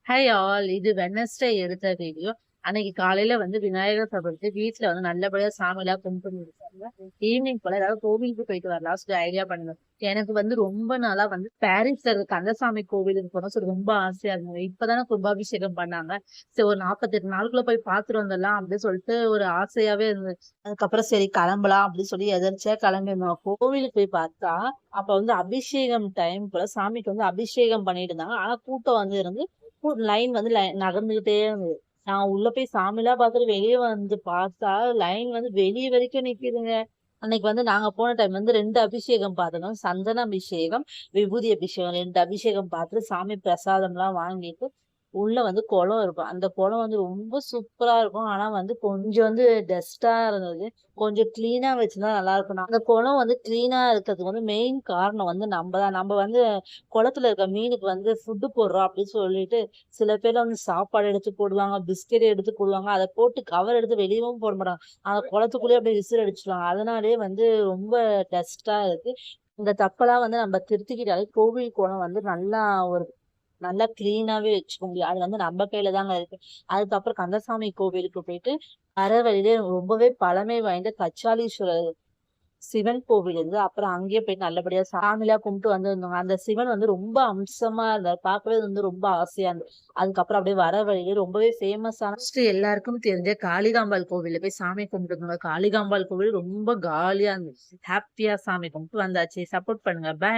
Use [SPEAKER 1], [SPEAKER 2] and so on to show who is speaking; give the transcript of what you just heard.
[SPEAKER 1] Hi all. இது Wednesday எடுத்த video. அன்னைக்கு காலையில வந்து விநாயகர் சதுர்த்தி வீட்ல வந்து நல்லபடியா சாமிலாம் கும்பிட்டு முடிச்சாங்க. ஈவினிங் போல ஏதாவது கோவிலுக்கு போயிட்டு வரலாம் சொல்லி ஐடியா பண்ணுங்க. எனக்கு வந்து ரொம்ப நாளா வந்து பாரிஸ்ல இருக்க கந்தசாமி கோவிலுக்கு போகணும்னு சொல்லி ரொம்ப ஆசையா இருந்தது. இப்பதானே கும்பாபிஷேகம் பண்ணாங்க. சரி ஒரு 48 நாளுக்குள்ள போய் பார்த்துட்டு வந்துடலாம் அப்படின்னு சொல்லிட்டு ஒரு ஆசையாவே இருந்தது. அதுக்கப்புறம் சரி கிளம்பலாம் அப்படின்னு சொல்லி எதர்ச்சியா கிளம்பிருந்தோம். கோவிலுக்கு போய் பார்த்தா அப்ப வந்து அபிஷேகம் டைம் போல சாமிக்கு வந்து அபிஷேகம் பண்ணிட்டு இருந்தாங்க. ஆனா கூட்டம் வந்து இருந்து லைன் வந்து நகர்ந்துகிட்டே இருந்தது. நான் உள்ள போய் சாமிலாம் பார்த்துட்டு வெளிய வந்து பார்த்தா, லைன் வந்து வெளிய வரைக்கும் நிக்குதுங்க. அன்னைக்கு வந்து நாங்க போன டைம் வந்து 2 அபிஷேகம் பார்த்தோம். சந்தன அபிஷேகம், விபூதி அபிஷேகம் 2 அபிஷேகம் பார்த்துட்டு சாமி பிரசாதம்லாம் வாங்கிட்டு, உள்ள வந்து குளம் இருக்கும். அந்த குளம் வந்து ரொம்ப சூப்பரா இருக்கும். ஆனா வந்து கொஞ்சம் வந்து டஸ்ட்டா இருந்தது. கொஞ்சம் கிளீனா வச்சிருந்தா நல்லாருக்கும். அந்த குளம் வந்து கிளீனா இருக்கிறதுக்கு வந்து மெயின் காரணம் வந்து நம்ப தான். நம்ப வந்து குளத்துல இருக்க மீனுக்கு வந்து ஃபுட்டு போடுறோம் அப்படின்னு சொல்லிட்டு, சில பேர்லாம் வந்து சாப்பாடு எடுத்து போடுவாங்க, பிஸ்கட் எடுத்து போடுவாங்க. அத போட்டு கவர் எடுத்து வெளியவும் போட மாட்டாங்க. அந்த குளத்துக்குள்ளேயே அப்படியே விசில் அடிச்சுருவாங்க. அதனாலேயே வந்து ரொம்ப டஸ்ட்டா இருக்கு. இந்த தப்பெல்லாம் வந்து நம்ம திருத்திக்கிட்டாலே கோவில் குளம் வந்து நல்லா கிளீனாவே வச்சுக்க முடியும். அது வந்து நம்ம கையில தாங்க இருக்கு. அதுக்கப்புறம் கந்தசாமி கோவிலுக்கு போயிட்டு, வர வழியிலே ரொம்பவே பழமை வாய்ந்த கச்சாலீஸ்வரர் சிவன் கோவில் இருந்து அப்புறம் அங்கேயே போயிட்டு நல்லபடியா சாமிலாம் கும்பிட்டு வந்திருந்தோங்க. அந்த சிவன் வந்து ரொம்ப அம்சமா இருந்தார். பார்க்கவே வந்து ரொம்ப ஆசையா இருந்தது. அதுக்கப்புறம் அப்படியே வர வழியிலே ரொம்பவே ஃபேமஸான எல்லாருக்கும் தெரிஞ்ச காளிகாம்பாள் கோவில்ல போய் சாமி கும்பிட்டு வந்தோங்க. காளிகாம்பாள் கோவில் ரொம்ப காலியா இருந்துச்சு. ஹேப்பியா சாமி கும்பிட்டு வந்தாச்சு. சப்போர்ட் பண்ணுங்க. பை.